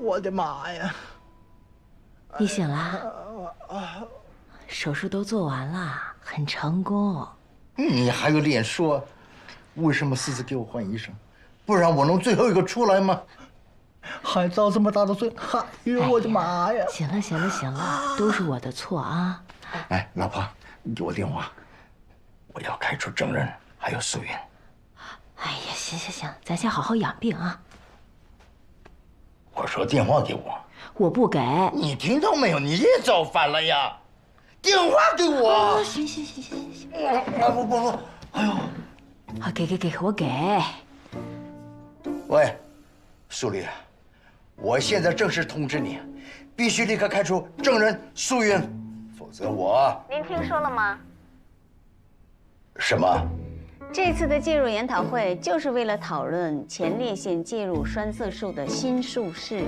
我的妈呀！你醒了？手术都做完了，很成功。你还有脸说？为什么私自给我换医生？不然我能最后一个出来吗？还遭这么大的罪！哎呦，我的妈呀！行了，行了，行了，都是我的错啊！哎，老婆，你给我电话，我要开除证人，还有素云。哎呀，行行行，咱先好好养病啊。我说电话给我，我不给。你听到没有？你也造反了呀！电话给我。哦，行行行行行。不，哎呦！啊，给，我给。喂，苏丽，我现在正式通知你，必须立刻开除证人苏云，否则我……您听说了吗？什么？这次的介入研讨会就是为了讨论前列腺介入栓塞术的新术式。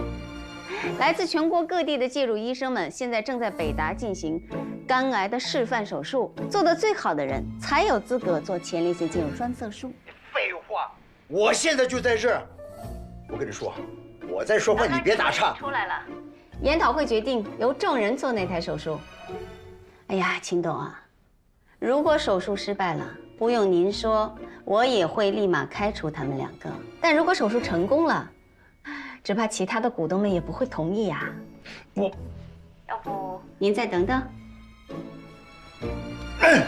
来自全国各地的介入医生们现在正在北大进行肝癌的示范手术，做得最好的人才有资格做前列腺介入栓塞术。废话，我现在就在这儿。我跟你说，我在说话，你别打岔。出来了，研讨会决定由证人做那台手术。哎呀，秦董啊，如果手术失败了，不用您说，我也会立马开除他们两个。但如果手术成功了，只怕其他的股东们也不会同意呀。要不您再等等。哎呀，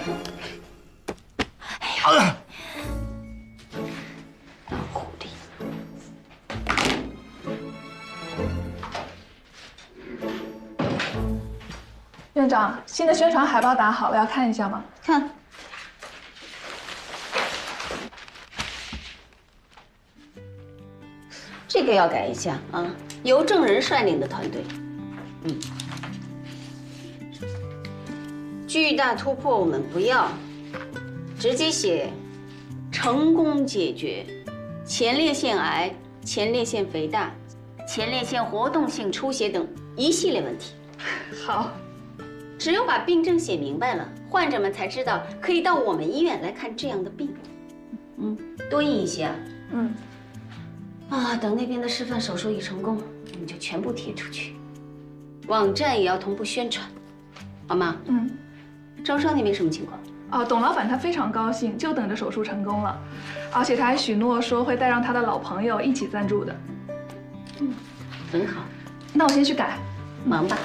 老狐狸！院长，新的宣传海报打好了，要看一下吗？看。这个要改一下啊，由证人率领的团队。巨大突破我们不要，直接写成功解决前列腺癌、前列腺肥大、前列腺活动性出血等一系列问题。好，只有把病症写明白了，患者们才知道可以到我们医院来看这样的病。多印一些啊。等那边的示范手术一成功，我们就全部贴出去，网站也要同步宣传，好吗？招商那边什么情况？董老板他非常高兴，就等着手术成功了，而且他还许诺说会带上他的老朋友一起赞助的。很好，那我先去改，忙吧。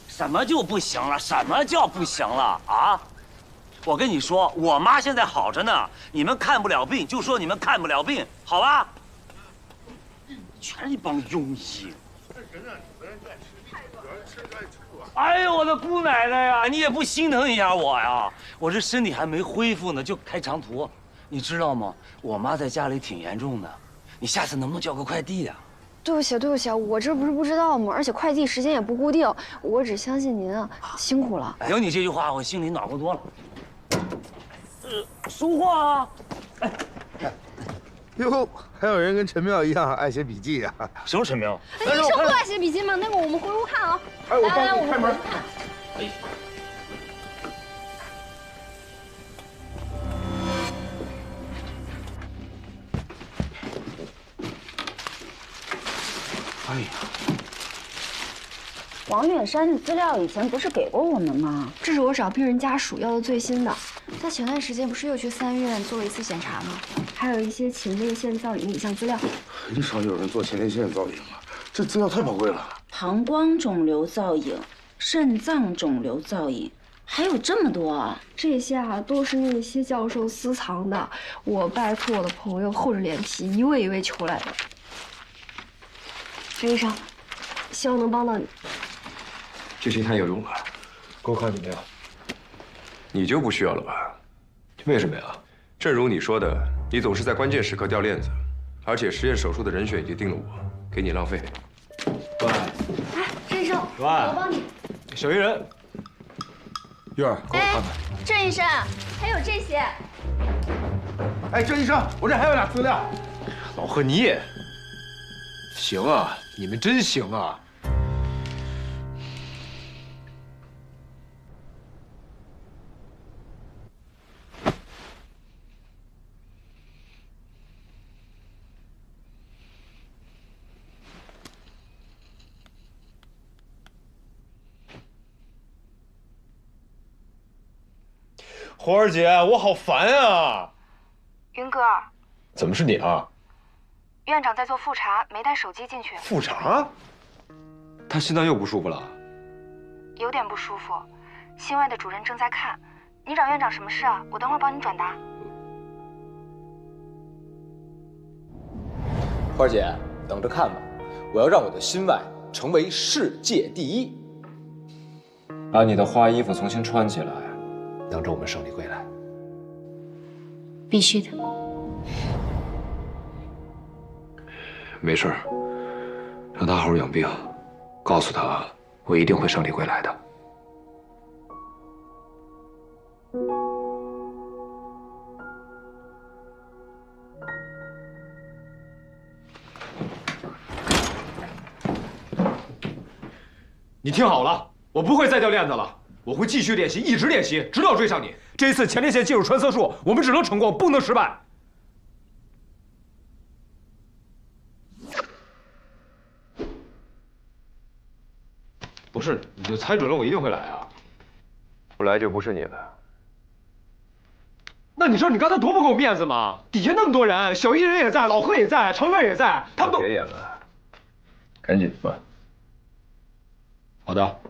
什么就不行了？什么叫不行了啊？我跟你说，我妈现在好着呢，你们看不了病就说你们看不了病，好吧？全是一帮庸医。哎呦，我的姑奶奶呀，你也不心疼一下我呀？我这身体还没恢复呢，就开长途，你知道吗？我妈在家里挺严重的，你下次能不能叫个快递呀？对不起，对不起，我这不是不知道吗？而且快递时间也不固定，我只相信您啊，辛苦了。有你这句话，我心里暖和多了。书货啊！哟，还有人跟陈庙一样爱写笔记啊？什么陈庙？医生不爱写笔记吗？那个我们回屋看啊。哎，我帮你开门。哎呀，王远山的资料以前不是给过我们吗？这是我找病人家属要的最新的。他前段时间不是又去3院做了一次检查吗？还有一些前列腺造影影像资料。很少有人做前列腺造影了，这资料太宝贵了。膀胱肿瘤造影、肾脏肿瘤造影，还有这么多啊！这些啊都是那些教授私藏的，我拜托我的朋友厚着脸皮一位一位求来的。陈医生，希望能帮到你。这些太有用了，给我看怎么样？你就不需要了吧？为什么呀？正如你说的，你总是在关键时刻掉链子，而且实验手术的人选已经定了我，给你浪费。喂，哎，陈医生，喂，我帮你。小鱼人，玉儿，给我看看。郑医生，还有这些。哎，郑医生，我这还有俩资料。老贺你也行啊，你们真行啊！火儿姐，我好烦啊！云哥，怎么是你啊？院长在做复查，没带手机进去。复查？他心脏又不舒服了？有点不舒服，心外的主任正在看。你找院长什么事啊？我等会儿帮你转达。花儿姐，等着看吧，我要让我的心外成为世界第一。把你的花衣服重新穿起来，等着我们胜利归来。必须的。没事儿，让他好好养病，告诉他我一定会胜利归来的。你听好了，我不会再掉链子了，我会继续练习，一直练习，直到追上你。这一次前列腺技术穿刺术，我们只能成功，不能失败。不是，你就猜准了我一定会来啊！不来就不是你的。那你知道你刚才多不给我面子吗？底下那么多人，小艺人也在，老贺也在，程月也在，他们都别演了，赶紧吧。好的。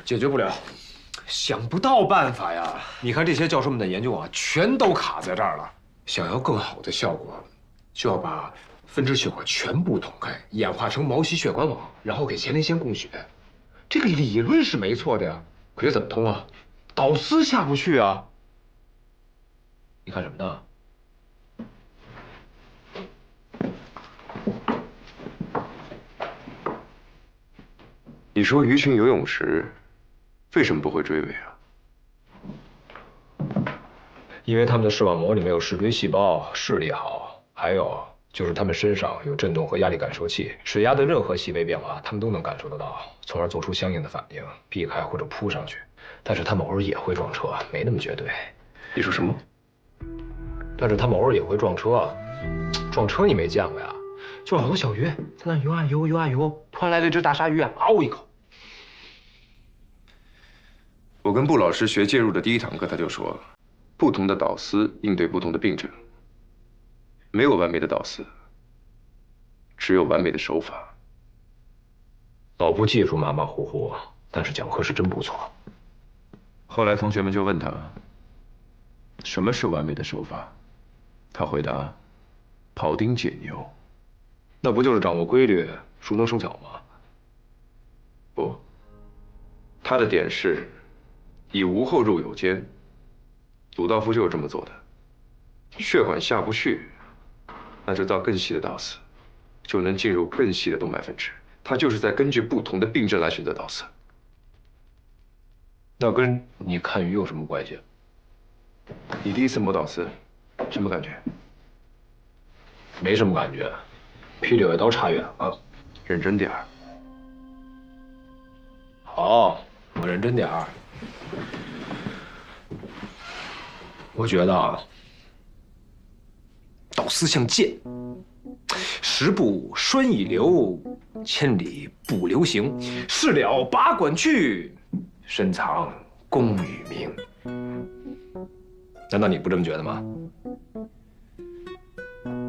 解决不了，想不到办法呀！你看这些教授们的研究啊，全都卡在这儿了。想要更好的效果，就要把分支血管全部捅开，演化成毛细血管网，然后给前列腺供血。这个理论是没错的呀，可是怎么通啊？导丝下不去啊！你看什么呢？你说鱼群游泳时为什么不会追尾啊？因为他们的视网膜里面有视锥细胞，视力好，还有就是他们身上有振动和压力感受器，水压的任何细微变化，他们都能感受得到，从而做出相应的反应，避开或者扑上去。但是他们偶尔也会撞车，没那么绝对。你说什么？但是他们偶尔也会撞车，撞车你没见过呀？就是好多小鱼在那游啊游，游啊游，突然来了一只大鲨鱼啊，嗷一口。我跟布老师学介入的第一堂课，他就说，不同的导丝应对不同的病症，没有完美的导丝，只有完美的手法。脑部技术马马虎虎，但是讲课是真不错。后来同学们就问他，什么是完美的手法？他回答：庖丁解牛。那不就是掌握规律，熟能生巧吗？不，他的点是以无后入有间。鲁道夫就是这么做的。血管下不去，那就到更细的导丝，就能进入更细的动脉分支。他就是在根据不同的病症来选择导丝。那跟你看鱼有什么关系？你第一次摸导丝，什么感觉？没什么感觉，比柳叶刀差远了。认真点儿。好，我认真点儿。我觉得啊，导丝像箭，十步栓已留，千里不留行。事了拔管去，深藏功与名。难道你不这么觉得吗？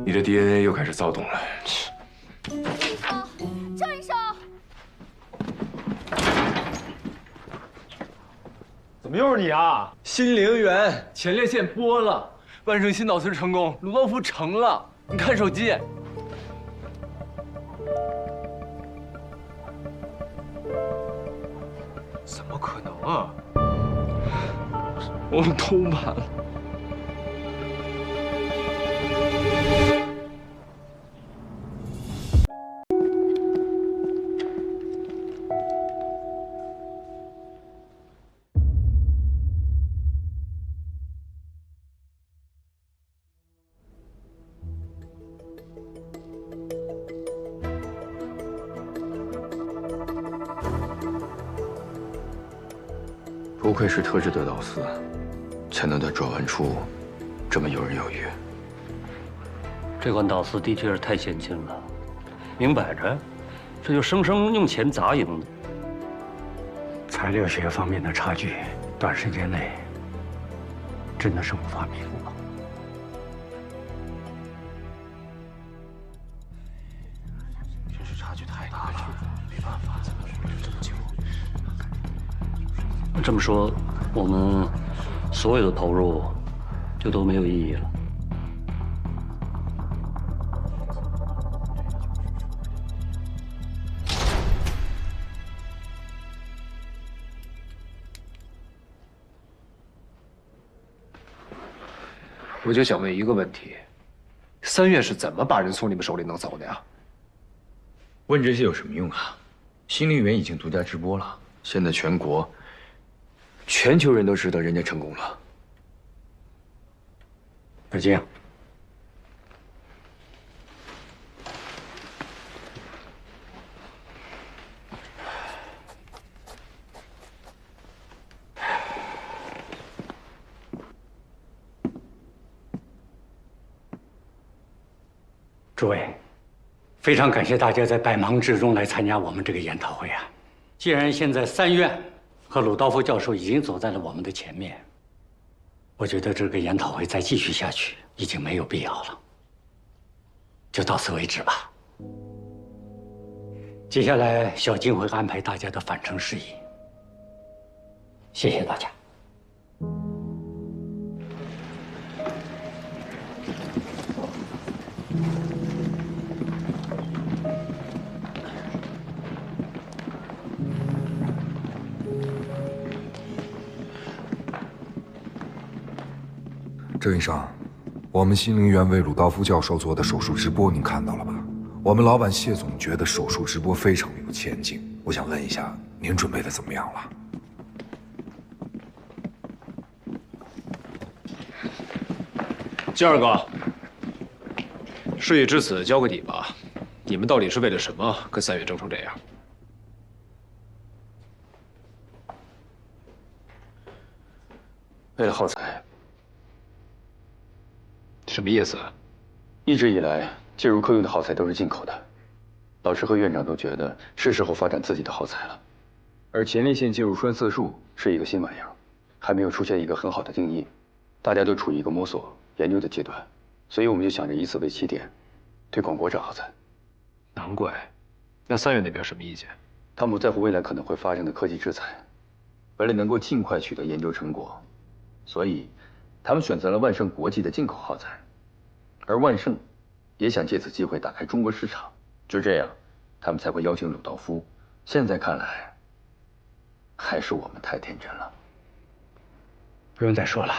你的 DNA 又开始躁动了。救一手！怎么又是你啊？新陵园前列腺剥了，万圣新导丝成功，鲁道夫成了。你看手机。怎么可能啊？我们偷盘了。不愧是特制的导丝，才能在转弯处这么游刃有余。这款导丝的确是太先进了，明摆着，这就生生用钱砸赢的。材料学方面的差距，短时间内真的是无法弥补了。真是差距太大了，没办法，怎么这么久？这么说，我们所有的投入就都没有意义了。我就想问一个问题：3月是怎么把人从你们手里弄走的呀？问这些有什么用啊？新陵园已经独家直播了，现在全球人都知道人家成功了。北京，诸位，非常感谢大家在百忙之中来参加我们这个研讨会啊！既然现在3院和鲁道夫教授已经走在了我们的前面，我觉得这个研讨会再继续下去已经没有必要了，就到此为止吧。接下来小金会安排大家的返程事宜。谢谢大家。郑医生，我们新陵园为鲁道夫教授做的手术直播您看到了吧？我们老板谢总觉得手术直播非常有前景，我想问一下，您准备的怎么样了？金二哥，事已至此，交给你吧。你们到底是为了什么跟3月争成这样？为了耗材。什么意思？一直以来，介入科用的耗材都是进口的，老师和院长都觉得是时候发展自己的耗材了。而前列腺介入栓塞术是一个新玩意儿，还没有出现一个很好的定义，大家都处于一个摸索研究的阶段，所以我们就想着以此为起点，推广国产耗材。难怪。那3月那边什么意见？他们在乎未来可能会发生的科技制裁，为了能够尽快取得研究成果，所以他们选择了万盛国际的进口耗材。而万盛也想借此机会打开中国市场，就这样，他们才会邀请鲁道夫。现在看来，还是我们太天真了。不用再说了，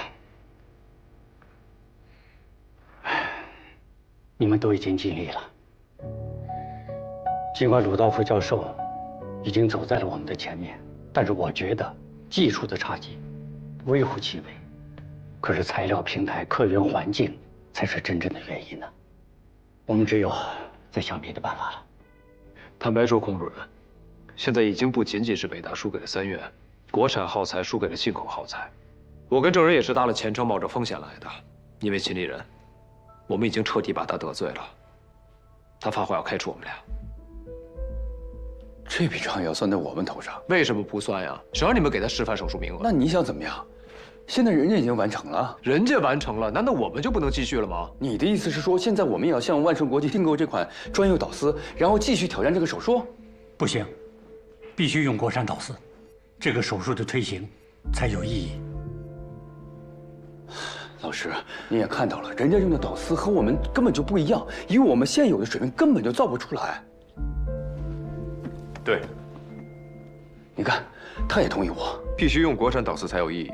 你们都已经尽力了。尽管鲁道夫教授已经走在了我们的前面，但是我觉得技术的差距微乎其微。可是材料、平台、客源环境才是真正的原因呢。我们只有再想别的办法了。坦白说，孔主任，现在已经不仅仅是北大输给了三院，国产耗材输给了进口耗材。我跟郑人也是搭了前车，冒着风险来的。因为秦丽人，我们已经彻底把他得罪了。他发话要开除我们俩。这笔账要算在我们头上，为什么不算呀？谁让你们给他示范手术名额？那你想怎么样？现在人家已经完成了，人家完成了，难道我们就不能继续了吗？你的意思是说，现在我们也要向万盛国际订购这款专用导丝，然后继续挑战这个手术？不行，必须用国产导丝，这个手术的推行才有意义。老师，你也看到了，人家用的导丝和我们根本就不一样，以我们现有的水平根本就造不出来。对，你看，他也同意我，必须用国产导丝才有意义。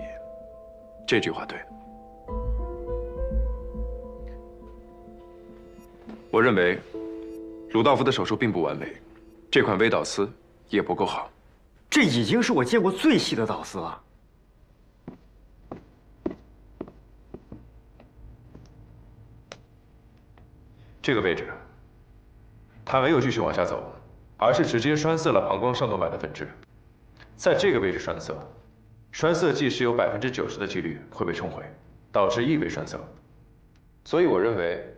这句话对。我认为，鲁道夫的手术并不完美，这款微导丝也不够好。这已经是我见过最细的导丝了。这个位置，它没有继续往下走，而是直接栓塞了膀胱上动脉的分支。在这个位置栓塞，栓塞剂是有90%的几率会被冲毁，导致异位栓塞。所以我认为，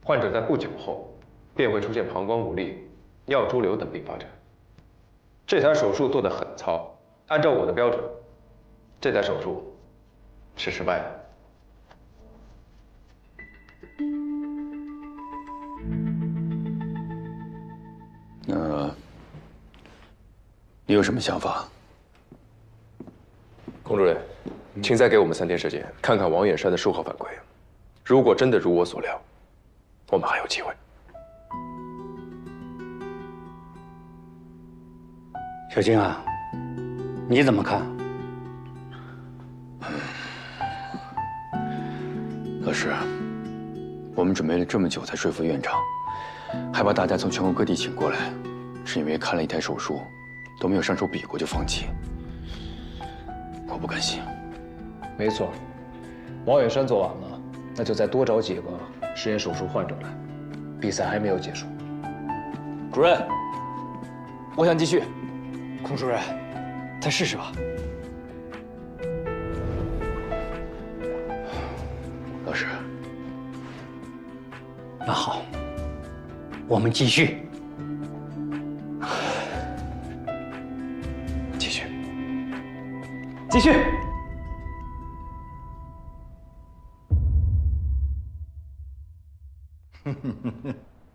患者在不久后便会出现膀胱无力、尿潴留等并发症。这台手术做得很糙，按照我的标准，这台手术是失败的。你有什么想法？孔主任，请再给我们3天时间，看看王远山的术后反馈。如果真的如我所料，我们还有机会。小金啊，你怎么看？老师，我们准备了这么久才说服院长，还把大家从全国各地请过来，是因为看了一台手术，都没有上手比过就放弃。我不甘心。没错，王远山做完了，那就再多找几个实验手术患者来。比赛还没有结束。主任，我想继续。孔主任，再试试吧。老师，那好，我们继续。继续。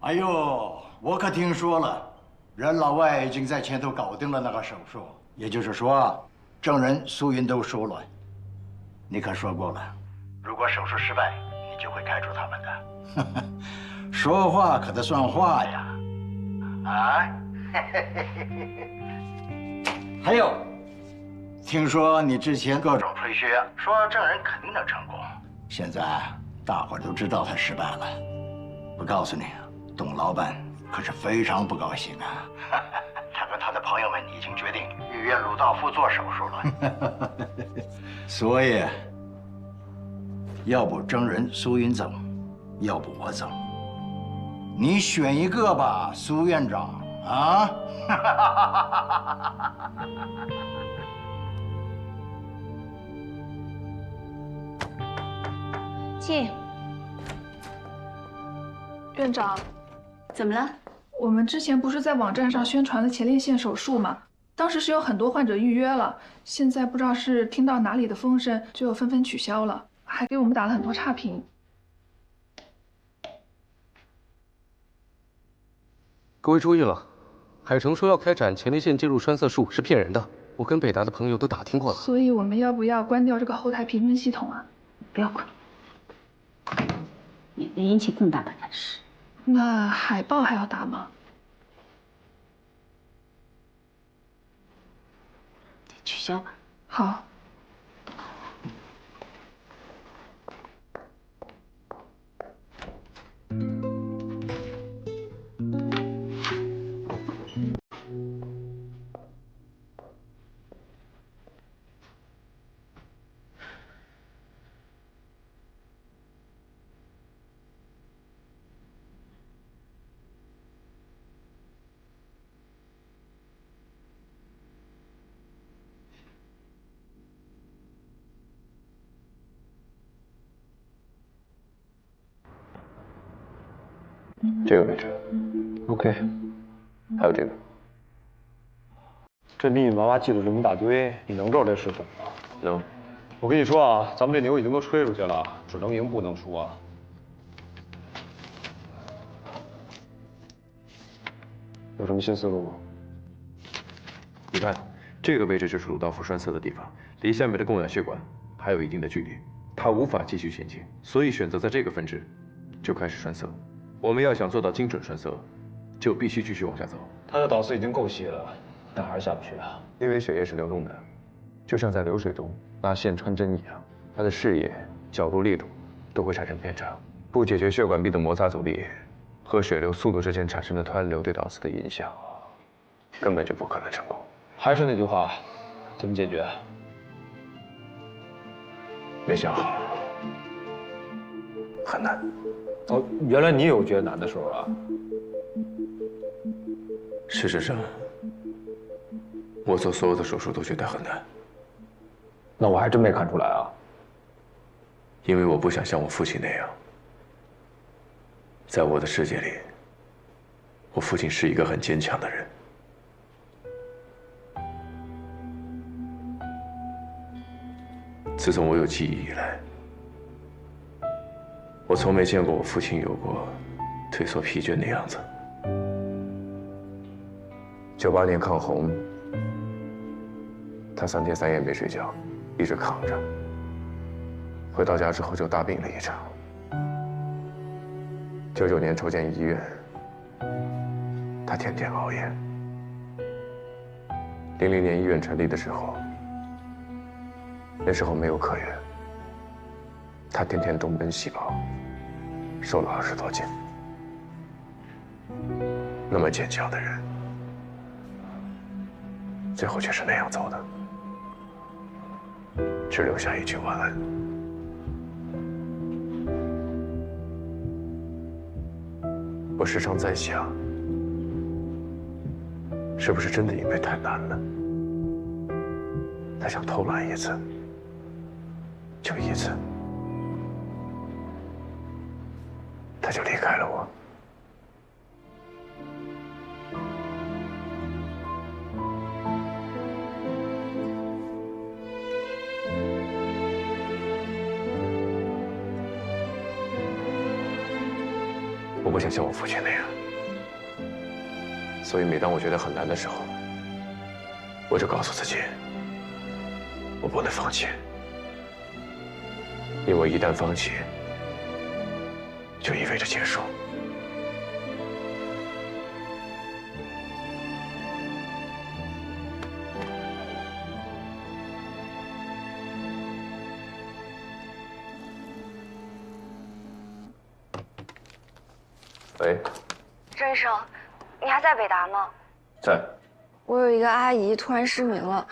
哎呦，我可听说了，任老外已经在前头搞定了那个手术，也就是说，证人苏云都说了，你可说过了，如果手术失败，你就会开除他们的。说话可得算话呀！啊，还有。听说你之前各种吹嘘，说证人肯定能成功。现在大伙儿都知道他失败了。我告诉你，董老板可是非常不高兴啊。他跟他的朋友们已经决定预约鲁道夫做手术了。所以，要不证人苏云走，要不我走，你选一个吧，苏院长啊。进。院长，怎么了？我们之前不是在网站上宣传了前列腺手术吗？当时是有很多患者预约了，现在不知道是听到哪里的风声，就纷纷取消了，还给我们打了很多差评。各位注意了，海城说要开展前列腺介入栓塞术是骗人的，我跟北大的朋友都打听过了。所以我们要不要关掉这个后台评分系统啊？不要关。免得引起更大的干涉。那海报还要打吗？取消吧。好。这个位置 ，OK， 还有这个，这密密麻麻记录这么一大堆，你能知道这是什么吗？能。我跟你说啊，咱们这牛已经都吹出去了，只能赢不能输啊。有什么新思路吗？你看，这个位置就是鲁道夫栓塞的地方，离下面的供氧血管还有一定的距离，他无法继续前进，所以选择在这个分支就开始栓塞。我们要想做到精准栓塞，就必须继续往下走。他的导丝已经够细了，但还是下不去啊。因为血液是流动的，就像在流水中拿线穿针一样，他的视野、角度、力度都会产生偏差。不解决血管壁的摩擦阻力和血流速度之间产生的湍流对导丝的影响，根本就不可能成功。还是那句话，怎么解决？没想好，很难。哦，原来你有觉得难的时候啊。事实上，我做所有的手术都觉得很难。那我还真没看出来啊。因为我不想像我父亲那样，在我的世界里，我父亲是一个很坚强的人。自从我有记忆以来，我从没见过我父亲有过退缩疲倦的样子。98年抗洪，他3天3夜没睡觉，一直扛着。回到家之后就大病了一场。99年筹建医院，他天天熬夜。00年医院成立的时候，那时候没有客源，他天天东奔西跑，瘦了20多斤。那么坚强的人，最后却是那样走的，只留下一句晚安。我时常在想，是不是真的因为太难了，他想偷懒一次，就一次，他就离开了我。我不想像我父亲那样，所以每当我觉得很难的时候，我就告诉自己，我不能放弃，因为一旦放弃，就意味着结束。喂，郑医生，你还在北大吗？在。我有一个阿姨突然失明了，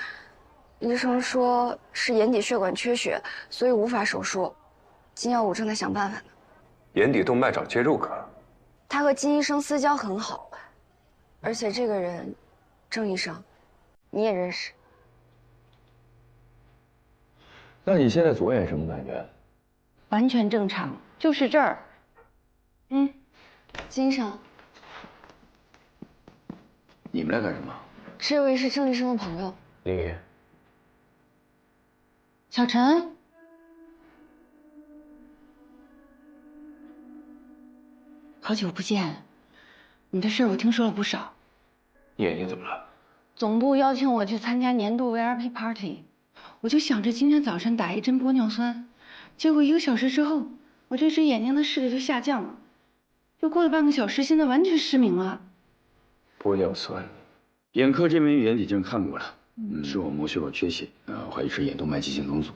医生说是眼底血管缺血，所以无法手术。金耀武正在想办法呢。眼底动脉找介入科。他和金医生私交很好，而且这个人，郑医生，你也认识。那你现在左眼什么感觉？完全正常，就是这儿。金医生，你们来干什么？这位是郑医生的朋友。你，小陈，好久不见，你的事儿我听说了不少。你眼睛怎么了？总部邀请我去参加年度 VIP party，我就想着今天早晨打一针玻尿酸，结果1个小时之后，我我这只眼睛的视力就下降了，又过了半个小时，现在完全失明了。玻尿酸，眼科这边眼底镜看过了，视网膜血管缺血，怀疑是眼动脉畸形梗阻，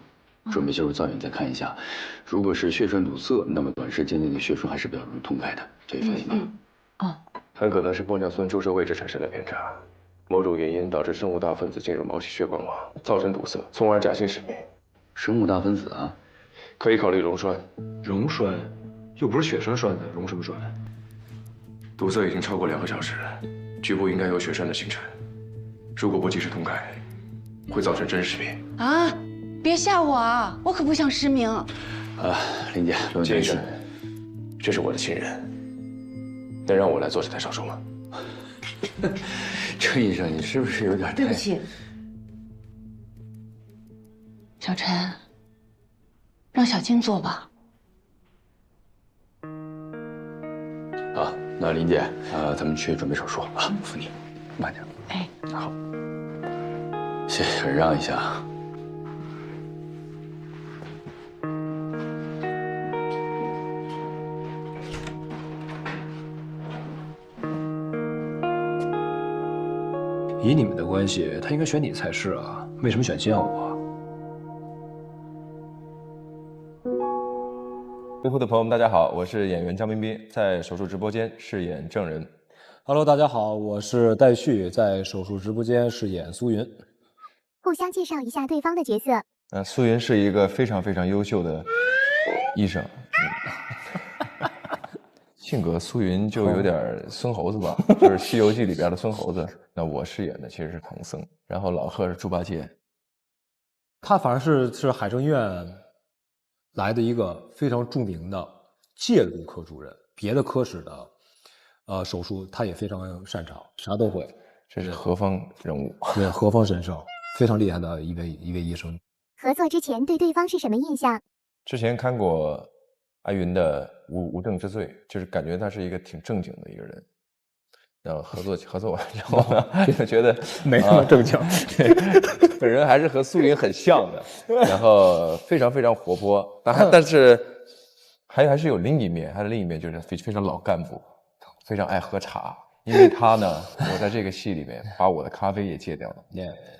准备接入造影再看一下。如果是血栓堵塞，那么短时间内的血栓还是比较容易通开的，这反应吧。很可能是玻尿酸注射位置产生了偏差，某种原因导致生物大分子进入毛细血管网，造成堵塞，从而假性失明。生物大分子啊，可以考虑溶栓。溶栓，又不是血栓栓的，溶什么栓？堵塞已经超过2个小时，局部应该有血栓的形成，如果不及时通开，会造成真失明。啊！别吓我啊！我可不想失明。林姐，不用金医生，这是我的亲人，能让我来做这台手术吗？郑医生，你是不是有点太……对不起，小陈，让小金做吧。好，那林姐，咱们去准备手术啊，扶你，慢点。哎，好，谢谢，忍让一下啊。以你们的关系，他应该选你才是啊，为什么选见我？微博的朋友们，大家好，我是演员张彬彬，在手术直播间饰演证人。Hello， 大家好，我是戴旭，在手术直播间饰演苏云。互相介绍一下对方的角色。苏云是一个非常优秀的医生。性格苏云就有点孙猴子吧，就是《西游记》里边的孙猴子。那我饰演的其实是唐僧，然后老贺是猪八戒。他反正是海生医院来的一个非常著名的介入科主任，别的科室的手术他也非常擅长，啥都会。这是何方人物？对，何方神圣，非常厉害的一位医生。合作之前对对方是什么印象？之前看过阿云的《无证之罪》，就是感觉他是一个挺正经的一个人。然后合作完之后呢，就觉得没那么正经。本人还是和苏云很像的，然后非常活泼，但是还是有另一面，他的另一面就是非常老干部，非常爱喝茶。因为他呢，我在这个戏里面把我的咖啡也戒掉了，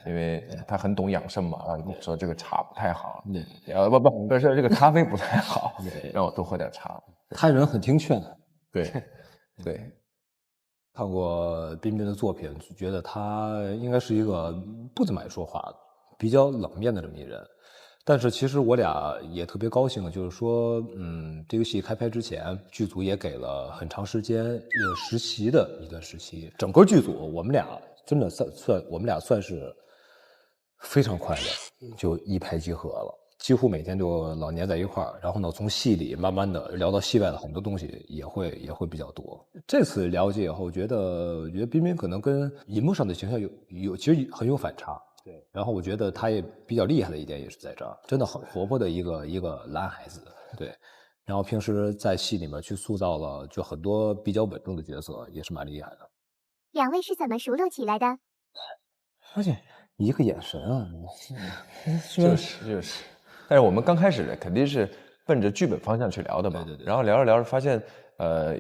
因为他很懂养生嘛，然后说这个茶不太好，不是这个咖啡不太好，让我多喝点茶。他人很听劝，对。看过彬彬的作品，就觉得他应该是一个不怎么爱说话的、比较冷面的这么一人。但是其实我俩也特别高兴，就是说，这个戏开拍之前，剧组也给了很长时间实习的一段时期。整个剧组我们俩真的算是非常快乐，就一拍即合了。几乎每天就老黏在一块儿，然后呢，从戏里慢慢的聊到戏外的很多东西也会比较多。这次了解以后，觉得彬彬可能跟荧幕上的形象其实很有反差。对，然后我觉得他也比较厉害的一点也是在这儿，真的很活泼的一个男孩子。对，然后平时在戏里面去塑造了就很多比较稳重的角色，也是蛮厉害的。两位是怎么熟络起来的？而且一个眼神啊，就是。但是我们刚开始肯定是奔着剧本方向去聊的嘛，对。然后聊着发现，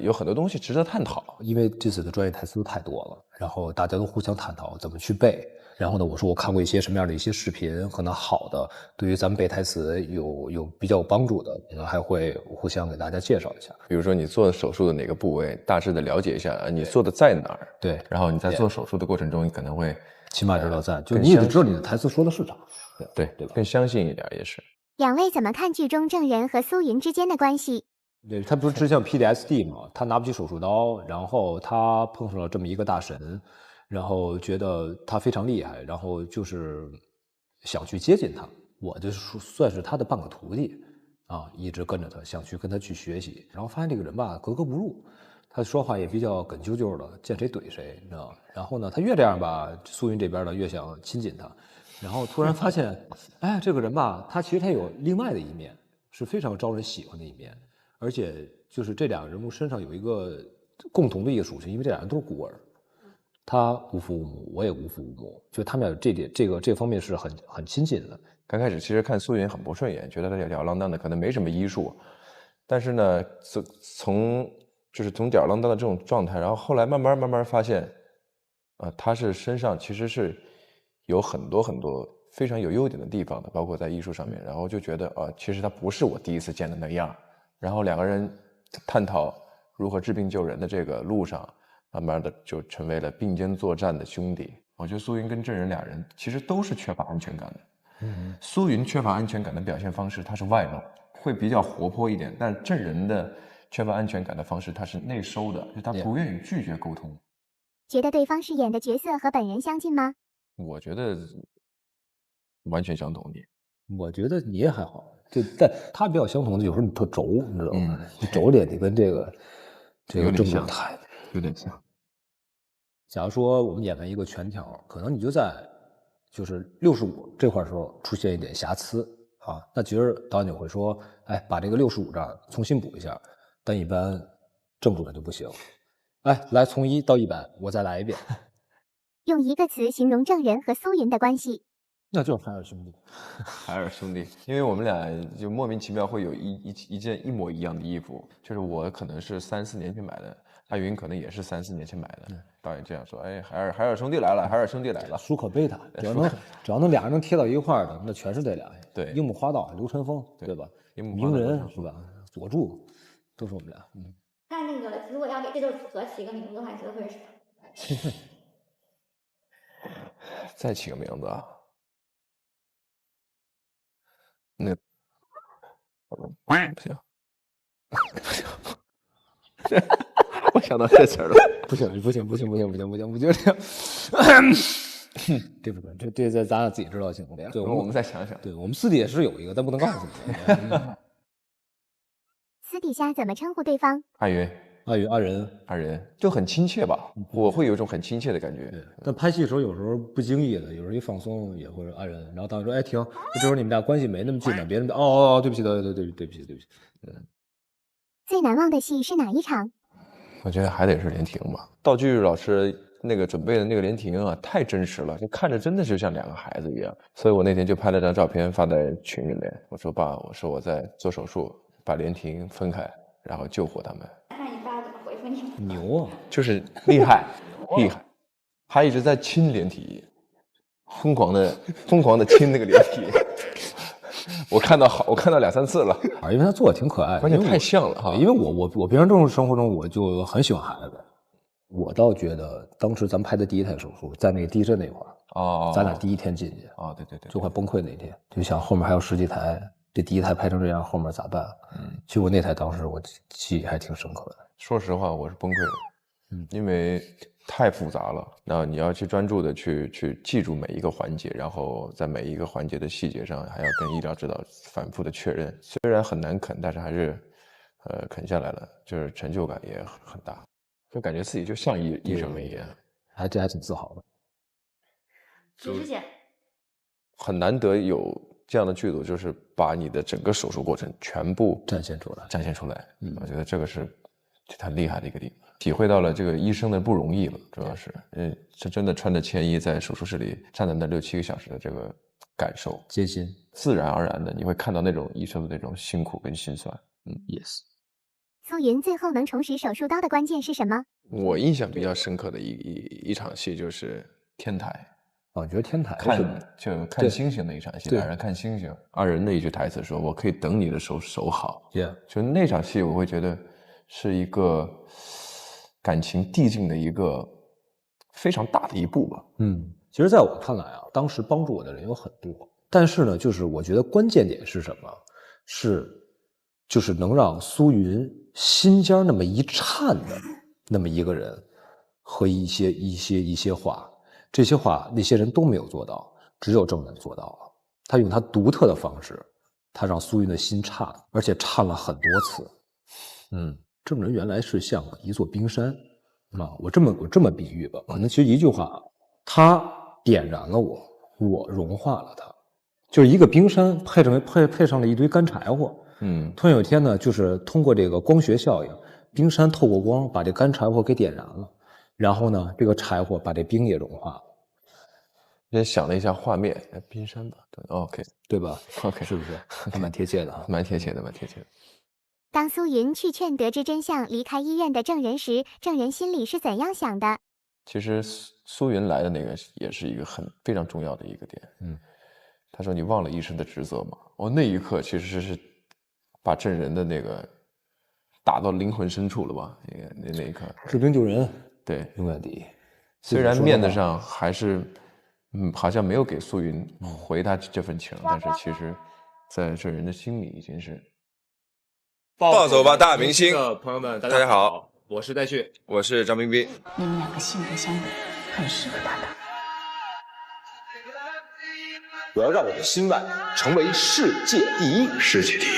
有很多东西值得探讨。因为这次的专业台词太多了，然后大家都互相探讨怎么去背。然后呢，我说我看过一些什么样的一些视频，可能好的，对于咱们背台词有比较有帮助的，可能还会互相给大家介绍一下。比如说你做手术的哪个部位，大致的了解一下，你做的在哪儿？对。然后你在做手术的过程中，你可能会起码知道在，就你也得知道你的台词说的是啥。对吧？更相信一点也是。两位怎么看剧中郑人和苏云之间的关系？对，他不是之前有 PTSD 吗？他拿不起手术刀，然后他碰上了这么一个大神，然后觉得他非常厉害，然后就是想去接近他。我就算是他的半个徒弟啊，一直跟着他，想去跟他去学习。然后发现这个人吧，格格不入，他说话也比较梗啾啾的，见谁怼谁，你知道吗？然后呢，他越这样吧，苏云这边呢越想亲近他。然后突然发现，哎，这个人吧，他其实他有另外的一面，是非常招人喜欢的一面，而且就是这两个人物身上有一个共同的一个属性，因为这俩人都是孤儿，他无父无母，我也无父无母，就他们俩这方面是很亲近的。刚开始其实看苏云很不顺眼，觉得他吊儿郎当的，可能没什么医术，但是呢，从吊儿郎当的这种状态，然后后来慢慢发现，他是身上其实是有很多非常有优点的地方的，包括在艺术上面。然后就觉得其实他不是我第一次见的那样。然后两个人探讨如何治病救人的这个路上，慢慢的就成为了并肩作战的兄弟。我觉得苏云跟郑人俩人其实都是缺乏安全感的。苏云缺乏安全感的表现方式，他是外露，会比较活泼一点；但郑人的缺乏安全感的方式，他是内收的，就他不愿意拒绝沟通。觉得对方饰演的角色和本人相近吗？我觉得完全相同。我觉得你也还好，但他比较相同的，有时候你特轴，你知道吗？你轴脸，你跟这个郑重太有点像。假如说我们演完一个全条，可能你就在就是65这块时候出现一点瑕疵啊，那其实导演就会说，哎，把这个65这儿重新补一下。但一般郑主任就不行，哎，来从1到100，我再来一遍。用一个词形容郑人和苏云的关系，那就是海尔兄弟。海尔兄弟，因为我们俩就莫名其妙会有一件一模一样的衣服，就是我可能是3、4年前买的，阿云可能也是3、4年前买的。导演这样说，哎，海尔兄弟来了，海尔兄弟来了，舒可贝塔，只要能俩人能贴到一块儿的，那全是这俩。对，樱木花道、流川枫，对吧？鸣人是吧？佐助，都是我们俩。那个，如果要给这对组合起一个名字的话，你觉得会是什么？再起个名字啊？那不行，不行，我想到这词儿了。不行，我觉得这样，对不对？这咱俩自己知道行不行？对，我们再想想。对，我们私底下是有一个，但不能告诉你。私底下怎么称呼对方？阿云、阿仁，就很亲切吧？我会有一种很亲切的感觉。但拍戏的时候有时候不经意的，有时候一放松也会阿仁，然后导演说：“哎，停！这时候你们俩关系没那么近呢，别人对不起，对不起。”最难忘的戏是哪一场？我觉得还得是连亭吧。道具老师那个准备的那个连亭啊，太真实了，就看着真的就像2个孩子一样。所以我那天就拍了张照片发在群里面，我说爸，我在做手术，把连亭分开，然后救活他们。那你爸怎么回复你？牛啊，就是厉害，厉害。他一直在亲连体，疯狂的亲那个连体。我看到2、3次了，因为他做的挺可爱的，关键太像了哈。因为我平常这种生活中我就很喜欢孩子，我倒觉得当时咱们拍的第一台手术，在那个地震那会儿，咱俩第一天进去对，就快崩溃那天，就想后面还有10几台，这第一台拍成这样，后面咋办？其实我那台当时我记忆还挺深刻的。说实话，我是崩溃了，因为太复杂了，那你要去专注的去记住每一个环节，然后在每一个环节的细节上还要跟医疗指导反复的确认。虽然很难啃，但是还是啃下来了，就是成就感也很大，就感觉自己就像医生一样，这还挺自豪的。徐师姐，很难得有这样的剧组，就是把你的整个手术过程全部展现出来。我觉得这个是很厉害的一个地方。体会到了这个医生的不容易了，主要是，是真的穿着铅衣在手术室里站在那6、7个小时的这个感受，艰辛，自然而然的你会看到那种医生的那种辛苦跟心酸。yes。苏云最后能重拾手术刀的关键是什么？我印象比较深刻的一场戏就是天台。我觉得天台看星星的一场戏，俩人看星星，阿仁的一句台词说：“我可以等你的手好。” 就那场戏，我会觉得是一个感情递进的一个非常大的一步吧。其实在我看来啊，当时帮助我的人有很多，但是呢，就是我觉得关键点是什么？就是能让苏云心尖那么一颤的那么一个人，和一些话。这些话那些人都没有做到，只有郑人做到了。他用他独特的方式，他让苏云的心颤，而且颤了很多次。郑人原来是像一座冰山啊，我这么比喻吧，可能其实一句话，他点燃了我，我融化了他，就是一个冰山配上了一堆干柴火。突然有一天呢，就是通过这个光学效应，冰山透过光把这干柴火给点燃了。然后呢，这个柴火把这冰也融化了。也想了一下画面，冰山吧，对 ，OK， 对吧 ？OK， 是不是？还蛮贴切的，蛮贴切的。当苏云去劝得知真相离开医院的证人时，证人心里是怎样想的？其实苏云来的那个也是一个非常重要的一个点。他说你忘了医生的职责吗？那一刻其实是把证人的那个打到灵魂深处了吧？那一刻，治病救人，对，永远第一。虽然面子上还是，好像没有给苏云回他这份情，但是其实，在证人的心里已经是。暴走吧大明星的朋友们，大家好，我是戴旭，我是张彬彬。你们两个性格相悖，很适合搭档。我要让我的心外成为世界第一，世界第一。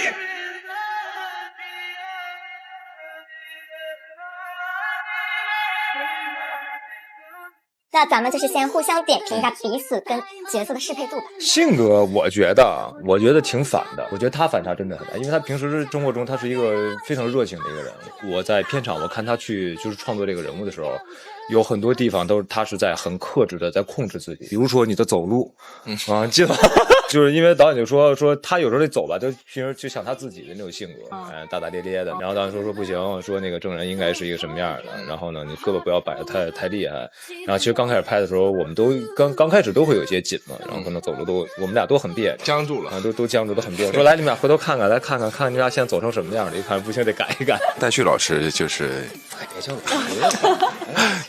那咱们就是先互相点评一下彼此跟角色的适配度吧。性格我觉得挺反的，我觉得他反差真的很大，因为他平时生活中他是一个非常热情的一个人。我在片场我看他去就是创作这个人物的时候，有很多地方都是他是在很克制的在控制自己，比如说你的走路，记得就是因为导演就说他有时候得走吧，就平时就像他自己的那种性格，大大咧咧的。然后导演说不行，说那个证人应该是一个什么样的，然后呢你胳膊不要摆得太厉害。然后其实刚开始拍的时候，我们都刚开始都会有些紧嘛，然后可能走路我们俩都很别扭，僵住了，都僵住，都很别扭。说来你们俩回头看看，来看看你俩现在走成什么样了，一看不行得改一改。戴旭老师就是别叫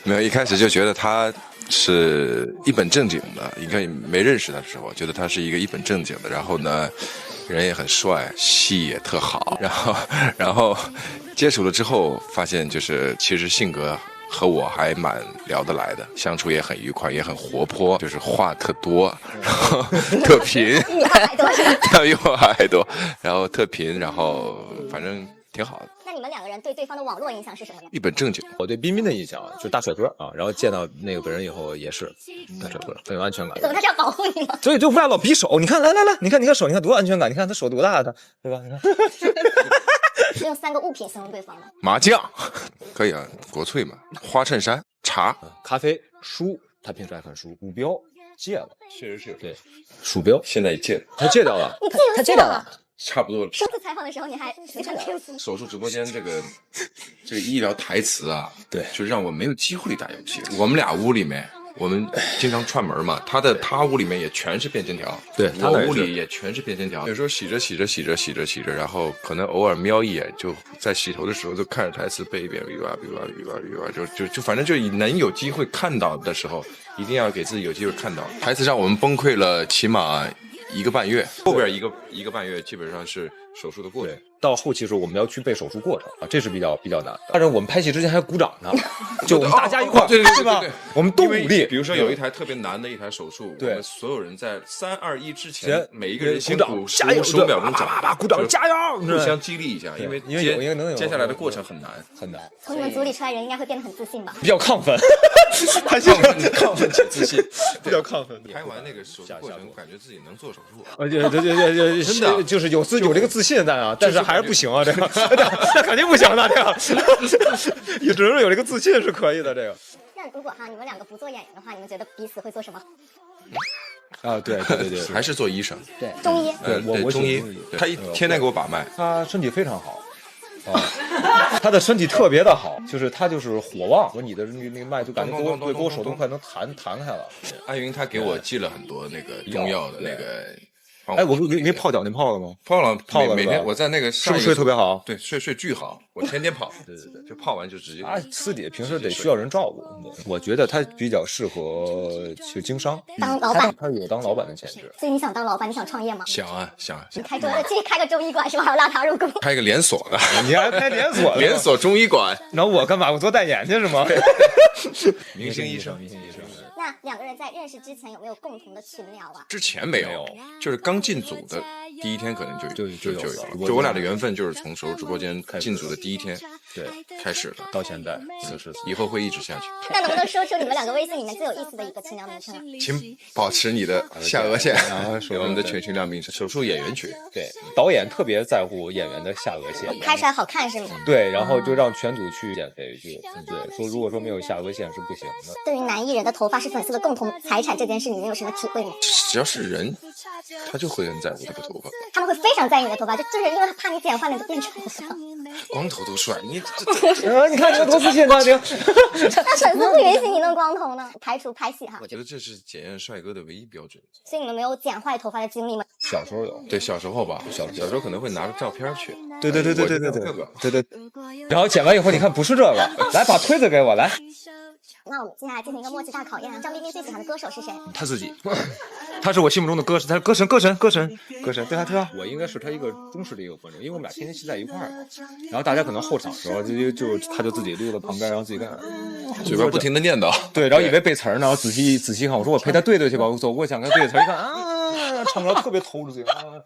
没有一开始就觉得他是一本正经的，应该没认识他的时候，觉得他是一个一本正经的，然后呢，人也很帅，戏也特好，然后接触了之后，发现就是其实性格和我还蛮聊得来的，相处也很愉快，也很活泼，就是话特多，然后特贫，比我还多，然后特贫，然后反正挺好的。那你们两个人对对方的网络印象是什么呀？一本正经。我对彬彬的印象就是大帅哥啊，然后见到那个本人以后也是大帅哥，很有安全感。怎么他是要保护你吗？所以就不要老比手，你看来，你看手，你看多安全感，你看他手多大的，对吧？你看。是用3个物品形容对方吗？麻将，可以啊，国粹嘛，花衬衫、茶、咖啡、书，他平时爱看书，鼠标戒了，确实是对，鼠标现在也戒了，他戒掉了，他戒掉了。差不多了。上次采访的时候，你还非常 Q。手术直播间这个医疗台词啊，对，就让我没有机会打游戏。我们俩屋里面，我们经常串门嘛，他屋里面也全是便签条，对，我屋里也全是便签条。有时候洗着，然后可能偶尔瞄一眼，就在洗头的时候就看着台词背一遍，就反正就能有机会看到的时候，一定要给自己有机会看到。台词让我们崩溃了，起码1个半月，后边一个半月基本上是手术的过程。到后期的时候，我们要去背手术过程啊，这是比较难的。但是我们拍戏之前还鼓掌呢，就我们大家一块，对吧？我们都鼓励。比如说有一台特别难的一台手术，对，我们所有人在3、2、1之前，每一个人鼓掌，加油，15秒钟鼓掌，加油，互相激励一下，因为接下来的过程很难。从你们组里出来人应该会变得很自信吧？比较亢奋，亢奋且自信，比较亢奋。拍完那个手术过程，我感觉自己能做手术。对，真的就是有这个自信在啊，但是还是不行啊，这个那肯定不行的，这个也只能有这个自信是可以的，这个。那如果你们两个不做演员的话，你们觉得彼此会做什么？啊，对，还是做医生，对，中医，我中医，他天天给我把脉，他身体非常好。他的身体特别的好，就是他就是火旺，和你的那个脉就感觉给我手动快能弹开了。艾云他给我寄了很多那个中药的那个。哎，我给泡脚，您泡了吗？泡了，每天我在那个是不是睡特别好？对，睡巨好，我天天跑。对，就泡完就直接。私底下平时得需要人照顾。我觉得他比较适合去经商，当老板。他有当老板的潜质。所以你想当老板，你想创业吗？想啊。你继续开个中医馆是吧？还要拉他入股？开个连锁的，你还开连锁？连锁中医馆。然后我干嘛？我做代言去是吗？明星医生。那两个人在认识之前有没有共同的群聊啊？之前没有，就是刚进组的第一天可能就有。就我俩的缘分就是从手术直播间进组的第一天，对，开始了，到现在此时以后会一直下去。那能不能说出你们2个微信里面最有意思的一个群聊名称啊？请保持你的下颚线，然后我们的群聊名称，手术演员群。对，导演特别在乎演员的下颚线，拍出来好看是吗？对，然后就让全组去减肥去，对，说如果说没有下颚线是不行的。对于男艺人的头发是粉丝的共同财产这件事，你们有什么体会吗？只要是人，他就会很在乎他的头发。他们会非常在意你的头发，就是因为怕你剪坏了就变成了。光头都帅，你你看你们多自信啊！你那粉丝不允许你弄光头呢，排除拍戏哈。我觉得这是检验帅哥的唯一标准。所以你们没有剪坏头发的经历吗？小时候有，对，小时候吧，小时候可能会拿着照片去。对。然后剪完以后，你看不是这个，来把推子给我来。那我们接下来进行一个默契大考验啊！张彬彬最喜欢的歌手是谁？他自己，他是我心目中的歌神，他是歌神，对他特好。我应该是他一个忠实的一个观众，因为我们俩天天骑在一块儿。然后大家可能后场的时候他就自己溜到旁边，然后自己干，嘴边不停的念叨。对，然后以为背词儿呢，然后仔细看，我说我陪他对去吧，我走过想跟他对词儿，一看唱着特别投入，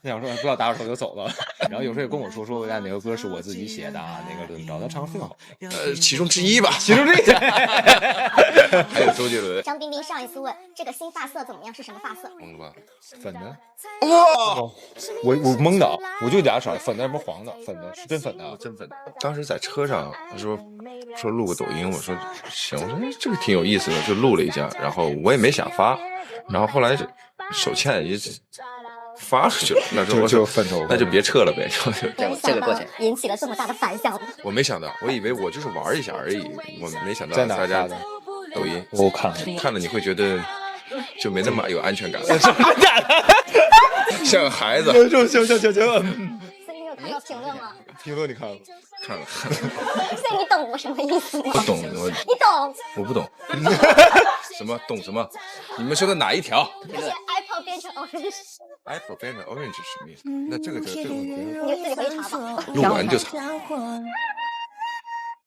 想说不要打扰头就走了。然后有时候也跟我说我家哪个歌是我自己写的，哪个怎么着，他唱的挺好。其中之一吧，其中之一。还有周杰伦。张彬彬上一次问这个新发色怎么样，是什么发色？懵了吧？粉的。哇！我懵的，我就俩色，粉的什么黄的，粉的是真粉的啊，真粉的。当时在车上，他说录个抖音，我说行，我说这个挺有意思的，就录了一下，然后我也没想发，然后后来手欠也发出去了，那就分手，那就别撤了呗，这个过程引起了这么大的反响。我没想到，我以为我就是玩一下而已，我没想到大家抖音我看了，你会觉得就没那么有安全感了，像个孩子。行。所以你有看到评论吗？评论你看了？看了。所以你懂我什么意思吗？不懂，你懂？我不懂。什么懂什么？你们说的哪一条？就是 Apple 变成 Orange。Apple 变成 Orange 是什么意思？那这个你自己回去查吧。录完就查。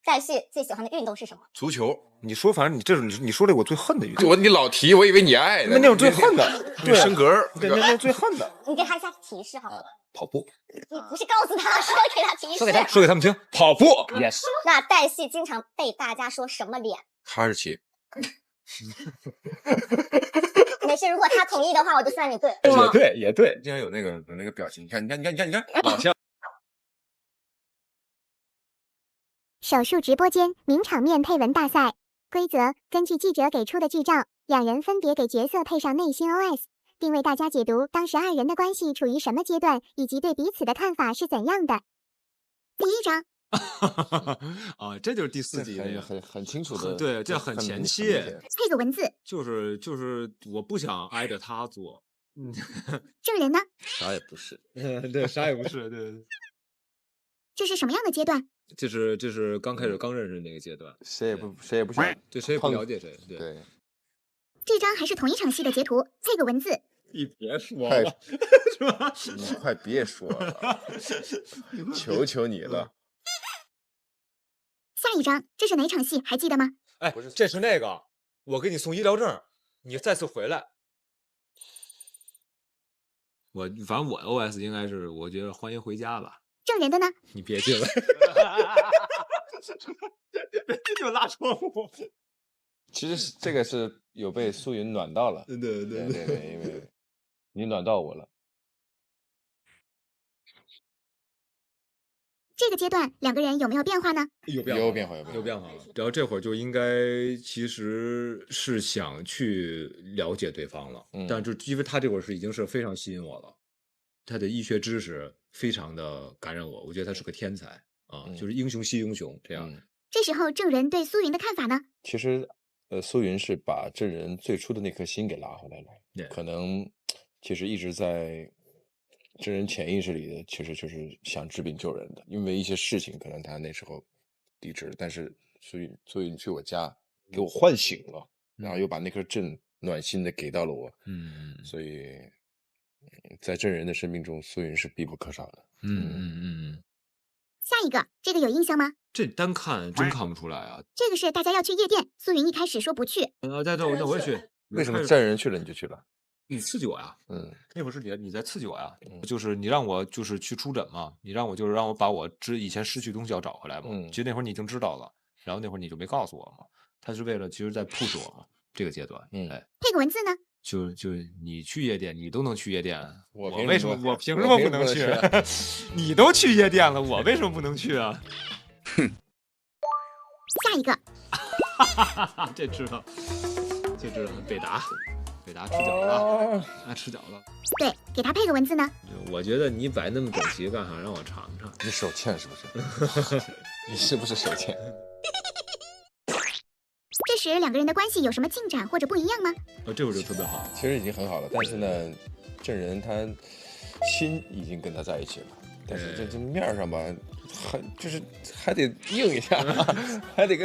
戴旭最喜欢的运动是什么？足球。你说，反正你说这我最恨的运动。你老提，我以为你爱的。那种最恨的，对，升格。对，那最恨的。你给他一下提示好了。跑步。你不是告诉他，说给他提示。说给他们听。跑步。Yes。那戴旭经常被大家说什么脸？哈士奇。没事，如果他同意的话，我就算你对。也对，竟然有那个表情，你看，老像。手术直播间名场面配文大赛规则：根据记者给出的剧照，2人分别给角色配上内心 OS， 并为大家解读当时2人的关系处于什么阶段，以及对彼此的看法是怎样的。第一章。啊，这就是第4集很清楚的，对，这很前期。配个文字，就是我不想挨着他做。证人呢？啥也不是。对，啥也不是。对。这是什么样的阶段？这是刚开始刚认识那个阶段，谁也不想，对，谁也不了解谁。对。这张还是同一场戏的截图，配个文字。你别说了，是吧？你快别说了，求求你了。下一张，这是哪场戏？还记得吗？哎，这是那个，我给你送医疗证，你再次回来。反正我 OS 应该是，我觉得欢迎回家吧。证人的呢？你别进来，就拉窗户。其实这个是有被苏云暖到了，对，因为你暖到我了。这个阶段2个人有没有变化呢？有变化了。然后这会儿就应该其实是想去了解对方了，但就因为他这会儿已经是非常吸引我了，他的医学知识非常的感染我，我觉得他是个天才啊，就是英雄惜英雄这样。这时候证人对苏云的看法呢？其实，苏云是把证人最初的那颗心给拉回来了，可能其实一直在证人潜意识里的，其实就是想治病救人的，因为一些事情可能他那时候抵制，但是苏云去我家给我唤醒了，然后又把那颗证暖心的给到了我，所以在证人的生命中，苏云是必不可少的。下一个，这个有印象吗？这单看真看不出来啊。这个是大家要去夜店，苏云一开始说不去。那我也去。为什么证人去了你就去了？你刺激我呀，那会儿是你在刺激我呀，就是你让我就是去出诊嘛，你让我把我以前失去的东西要找回来嘛，其实那会儿你已经知道了，然后那会儿你就没告诉我嘛，他是为了其实在 push 我嘛，这个阶段，哎，配个文字呢？就你去夜店，你都能去夜店，我为什么凭什么不能去？你都去夜店了，我为什么不能去啊？哼。下一个，这知道，北达吃饺子，爱吃饺子。对，给他配个文字呢。我觉得你摆那么整齐干啥？让我尝尝。你手欠是不是？你是不是手欠？这时两个人的关系有什么进展或者不一样吗？这会儿就特别好，其实已经很好了，但是呢，郑人他心已经跟他在一起了，但是这面上吧，还得硬一下，还得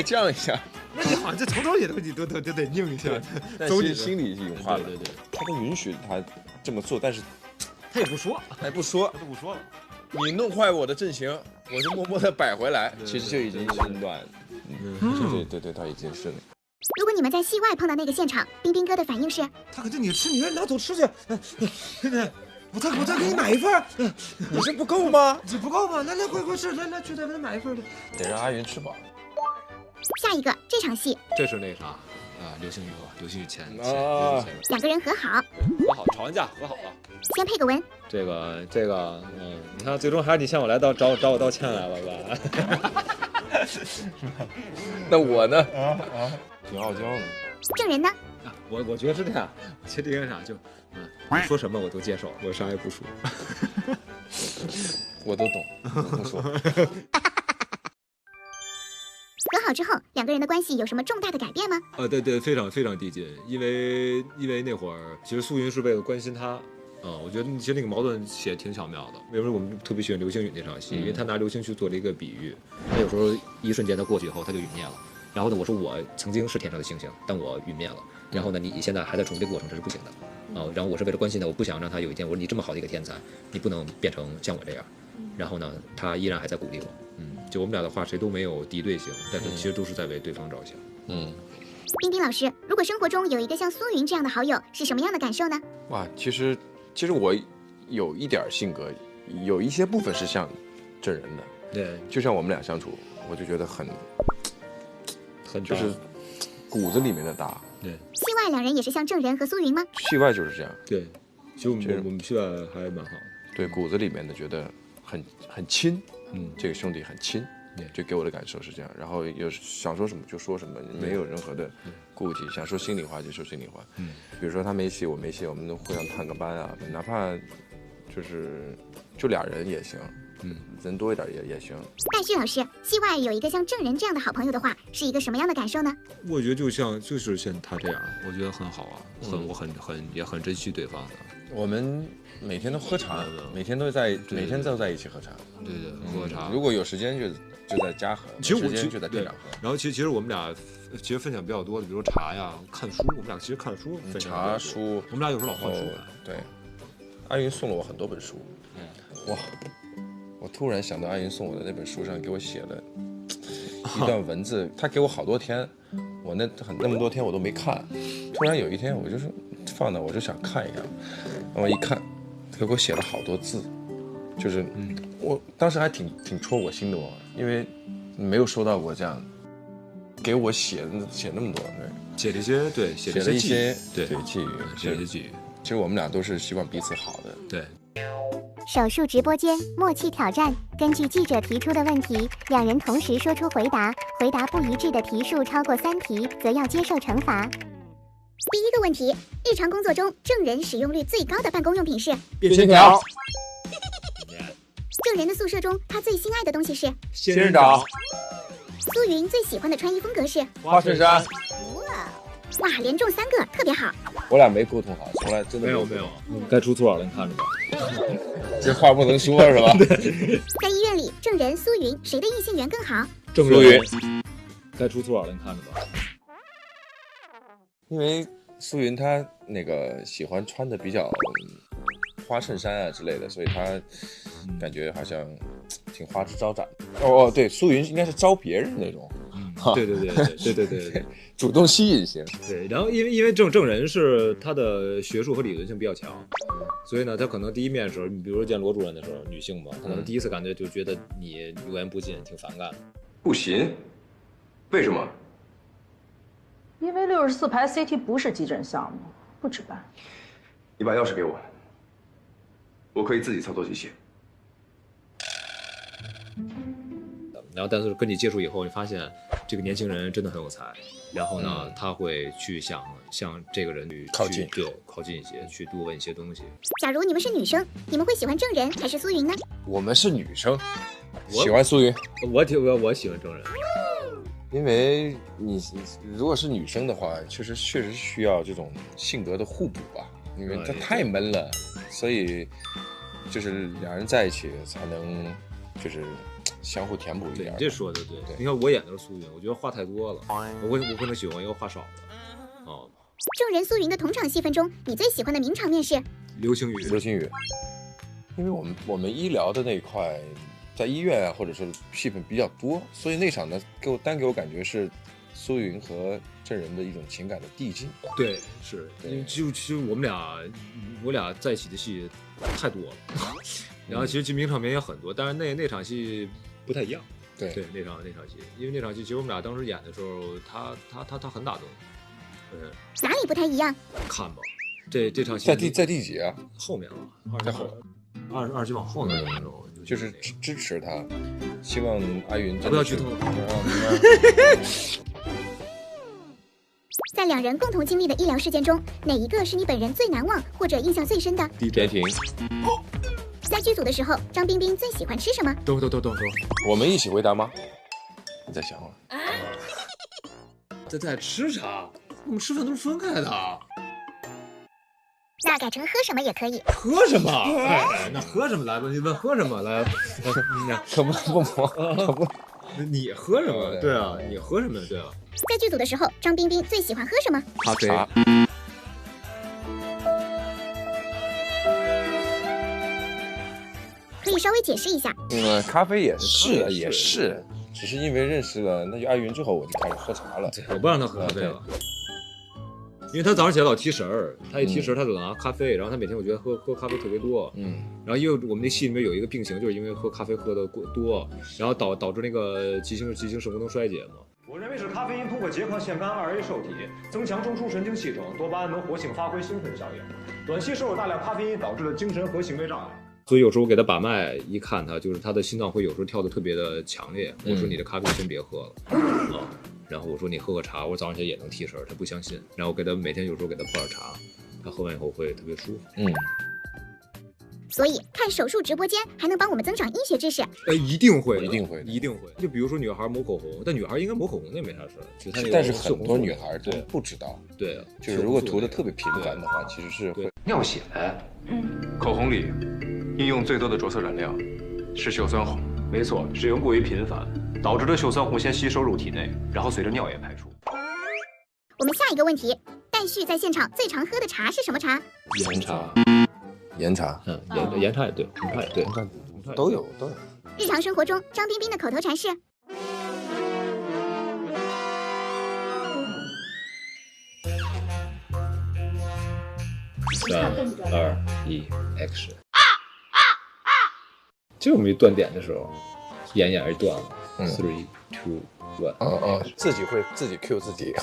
犟一下。那你好像这从头也都得硬一下，但心里已经融化了。对，他都允许他这么做，但是他也不说，他都不说了。你弄坏我的阵型，我就默默的摆回来，其实就已经是乱。对，他已经是。如果你们在戏外碰到那个现场，冰冰哥的反应是？他可对你吃，你拿走吃去。我再给你买一份。你是不够吗？这不够吗？来，快吃，来去再给他买一份去。得让阿云吃饱。下一个这场戏，这是那啥啊，流星雨前两个人和好，吵完架和好了。先配个文。这个，你看，最终还是你向我来找我道歉来了吧？那我呢？挺傲娇的。郑人呢？我觉得是这样，其实这个啥就，你说什么我都接受，我啥也不说。我都懂，不说。和好之后，两个人的关系有什么重大的改变吗？对，非常非常递进，因为那会儿其实苏云是为了关心他。我觉得其实那个矛盾写得挺巧妙的。为什么我们特别喜欢流星雨那场戏？因为他拿流星去做了一个比喻，他有时候一瞬间他过去以后他就陨灭了。然后呢，我说我曾经是天上的星星，但我陨灭了。然后呢，你现在还在重复这个过程，这是不行的。然后我是为了关心他，我不想让他有一天我说你这么好的一个天才，你不能变成像我这样。然后呢，他依然还在鼓励我。就我们俩的话谁都没有敌对性，但是其实都是在为对方着想。冰冰老师，如果生活中有一个像苏云这样的好友，是什么样的感受呢？哇，其实我有一点性格，有一些部分是像郑人的。对，就像我们俩相处，我就觉得很就是骨子里面的搭。对，戏外两人也是像郑人和苏云吗？戏外就是这样。对，其实我们戏外还蛮好的。对，骨子里面的觉得很亲。这个兄弟很亲，就给我的感受是这样。然后有想说什么就说什么，没有任何的顾忌，想说心里话就说心里话。比如说他没戏我没戏，我们都互相探个班啊，哪怕就俩人也行，人多一点也行。戴旭老师，戏外有一个像郑人这样的好朋友的话，是一个什么样的感受呢？我觉得就是像他这样，我觉得很好啊，我很珍惜对方的。我们每天都喝茶，每天都在一起喝茶。对，喝茶。如果有时间就在家喝，其实有时间就在店长喝。然后其实我们俩其实分享比较多的，比如茶呀、看书，我们俩其实看书分享茶书，我们俩有时候老换书看。对，阿云送了我很多本书。哇，我突然想到阿云送我的那本书上给我写了一段文字，他给我好多天，我那么多天我都没看，突然有一天我就是放那，我就想看一看，然后一看，他给我写了好多字，就是我当时还挺戳我心的哦，因为没有收到过这样给我写那么多，写了一些对，写了一些对寄语，写了一些寄语。其实我们俩都是希望彼此好的。对。手术直播间默契挑战，根据记者提出的问题，两人同时说出回答，回答不一致的题数超过3题，则要接受惩罚。第一个问题，日常工作中郑人使用率最高的办公用品是便签条。郑人的宿舍中，他最心爱的东西是仙人掌。苏云最喜欢的穿衣风格是花衬衫。哇，连中3个，特别好。我俩没沟通好，从来真的没有，该出错了，你看着吧。这话不能说是吧？在医院里，郑人、苏云谁的异性缘更好？郑人。该出错了，你看着吧。因为苏云他那个喜欢穿的比较花衬衫啊之类的，所以他感觉好像挺花枝招展。对，苏云应该是招别人那种对，主动吸引型。对，然后因为证人是他的学术和理论性比较强，所以呢，他可能第一面的时候，你比如说见罗主任的时候，女性嘛，他可能第一次感觉就觉得你油盐不进，挺反感的。不行，为什么？因为64排 CT 不是急诊项目，不值班。你把钥匙给我，我可以自己操作机器。然后，但是跟你接触以后，你发现这个年轻人真的很有才。然后呢，他会去向这个人去靠近一些，去多问一些东西。假如你们是女生，你们会喜欢郑人还是苏云呢？我们是女生，喜欢苏云。我喜欢郑人，因为你如果是女生的话，确实需要这种性格的互补吧，因为她太闷了，所以就是两人在一起才能就是相互填补一点。你这说的对，你看我演的是苏云，我觉得话太多了，我可能喜欢一个话少的。哦，郑人苏云的同场戏份中，你最喜欢的名场面是流星雨。因为我们医疗的那一块，在医院啊，或者说戏份比较多，所以那场呢给我感觉是苏云和郑人的一种情感的递进。对，是，因为其实我俩在一起的戏太多了，然后其实名场面也很多，但是那场戏不太一样。对，那场戏，因为那场戏其实我们俩当时演的时候，他很打动我。哪里不太一样？看吧，这场戏在第几啊？后面了，在后二集往后面那种，就是支持他，希望阿云不要剧透。在两人共同经历的医疗事件中，哪一个是你本人最难忘或者印象最深的？别停。在剧组的时候，张彬彬最喜欢吃什么？等，我们一起回答吗？你再想会儿。在吃啥？我们吃饭都是分开的。那改成喝什么也可以。喝什么？那喝什么来吧？你问喝什么来？可不，你喝什么？对啊，你喝什么？对啊。在剧组的时候，张彬彬最喜欢喝什么？咖啡。可以稍微解释一下。咖啡也是，只是因为认识了那就阿云之后，我就开始喝茶了。我不让他喝咖啡了。因为他早上起来老提神儿，他一提神他就拿咖啡，然后他每天我觉得喝咖啡特别多，然后因为我们那戏里面有一个病情，就是因为喝咖啡喝的多，然后导致那个急性肾功能衰竭嘛。我认为是咖啡因通过拮抗腺苷2A受体，增强中枢神经系统，多巴胺能活性发挥兴奋效应，短期摄入大量咖啡因导致的精神和行为障碍。所以有时候我给他把脉，一看他就是他的心脏会有时候跳得特别的强烈，我说你的咖啡先别喝了然后我说你喝个茶，我早上起来也能提神，他不相信。然后我给他每天有时候给他泡点茶，他喝完以后会特别舒服。所以看手术直播间还能帮我们增长医学知识。一定会。就比如说女孩抹口红，但女孩应该抹口红那没啥事，但是很多女孩都不知道。对啊，就是如果涂的特别频繁的话，其实是会尿血。口红里应用最多的着色染料是溴酸红。没错，使用过于频繁，导致的溴酸红先吸收入体内，然后随着尿液排出。我们下一个问题，戴旭在现场最常喝的茶是什么茶？岩茶。岩茶也对，红茶也对，都有。日常生活中，张彬彬的口头禅是3、2、1 ，Action！ 就我们一断点的时候，演而断了。3、2、1。自己会自己 Q 自己，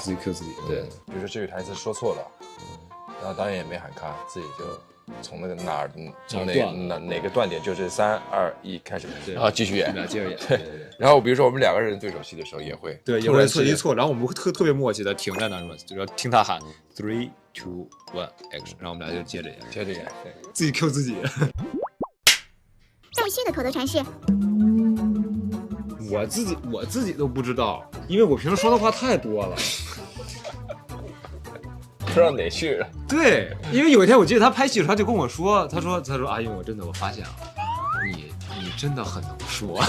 对。比如说这句台词说错了，然后导演也没喊卡，自己就从从哪个断点，就是3、2、1开始，然后继续演，接着演。对。然后比如说我们两个人对手戏的时候也会，对，也会一错，然后我们会特别默契的停在那儿嘛，就是听他喊3、2、1 Action， 然后我们俩就接着演，自己 Q 自己。戴旭的口头禅是，我自己都不知道，因为我平时说的话太多了，不知道哪去了。对，因为有一天我记得他拍戏的时候，他就跟我说，他说阿英，我发现啊，你真的很能说，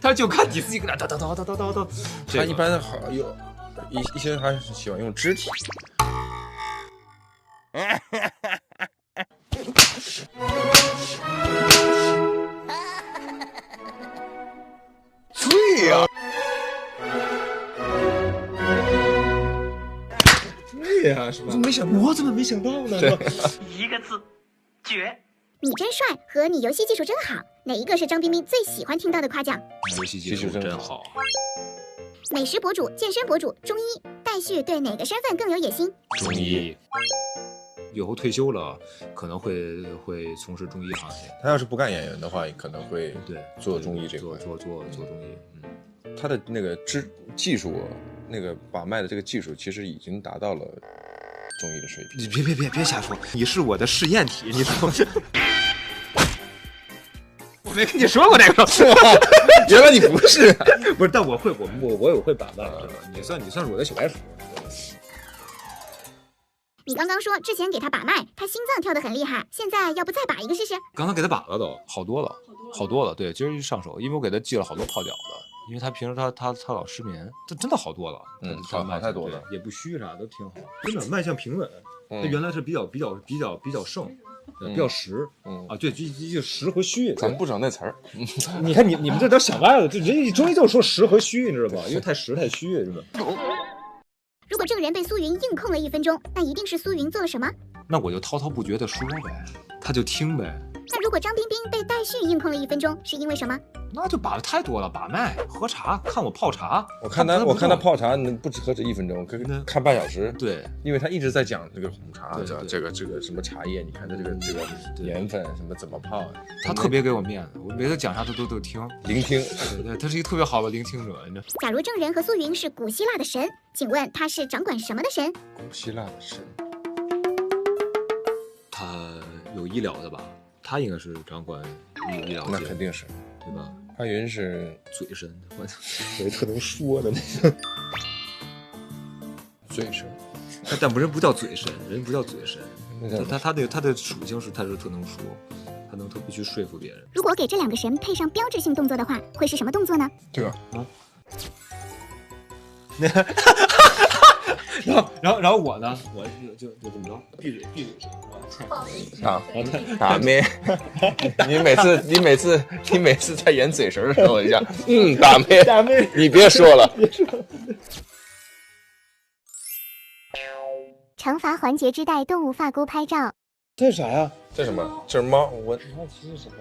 他就看你自己搁那叨。他一般有一些人还是喜欢用肢体。对呀。呀，是吧？我怎么没想到呢？一个字，绝。你真帅和你游戏技术真好，哪一个是张彬彬最喜欢听到的夸奖？游戏技术真好。美食博主、健身博主、中医，戴旭对哪个身份更有野心？中医。以后退休了，可能会从事中医行业。他要是不干演员的话，可能会做中医这块，做中医。他的那个技术，那个把脉的这个技术，其实已经达到了中医的水平。你别瞎说，你是我的试验体，你知道吗？我没跟你说过这个，是吗？原来你不是，不是，但我会，我也会把脉，你算是我的小白鼠。你刚刚说之前给他把脉，他心脏跳得很厉害，现在要不再把一个试试？刚才给他把了都好多了，对，今儿就上手，因为我给他寄了好多泡脚的，因为他平时他老失眠，这真的好多了，好太多了，也不虚啥，都挺好，真的脉象平稳。他原来是比较盛。比较实，对，就实和虚，咱不整那词儿。你看你们这都想歪了，就人中医就说实和虚，你知道吧？因为太实太虚，是吧？如果证人被苏云硬控了1分钟，那一定是苏云做了什么？那我就滔滔不绝地说呗，他就听呗。那如果张彬彬被戴旭硬控了1分钟，是因为什么？那就把的太多了，把脉、喝茶，看我泡茶。我看他泡茶，不止1分钟，看半小时。对，因为他一直在讲这个红茶，这个什么茶叶，你看他这个盐分什么怎么泡。他特别给我面子，我每次讲啥他都听，聆听。对，他是一个特别好的聆听者。假如证人和苏云是古希腊的神，请问他是掌管什么的神？古希腊的神，他有医疗的吧？他应该是掌管医疗，那肯定是，对吧？潘云是嘴神，我特能说的那个嘴神，但人不叫嘴神，人不叫嘴神，他的属性是他是特能说，他能特别去说服别人。如果给这2个神配上标志性动作的话，会是什么动作呢？这个然后我呢，我就怎么着，闭嘴打咩？你每次在演嘴神的时候，一下打咩，你别说了。惩罚环节之带动物发箍拍照，这是啥呀？这什么？这是猫。我这是什么？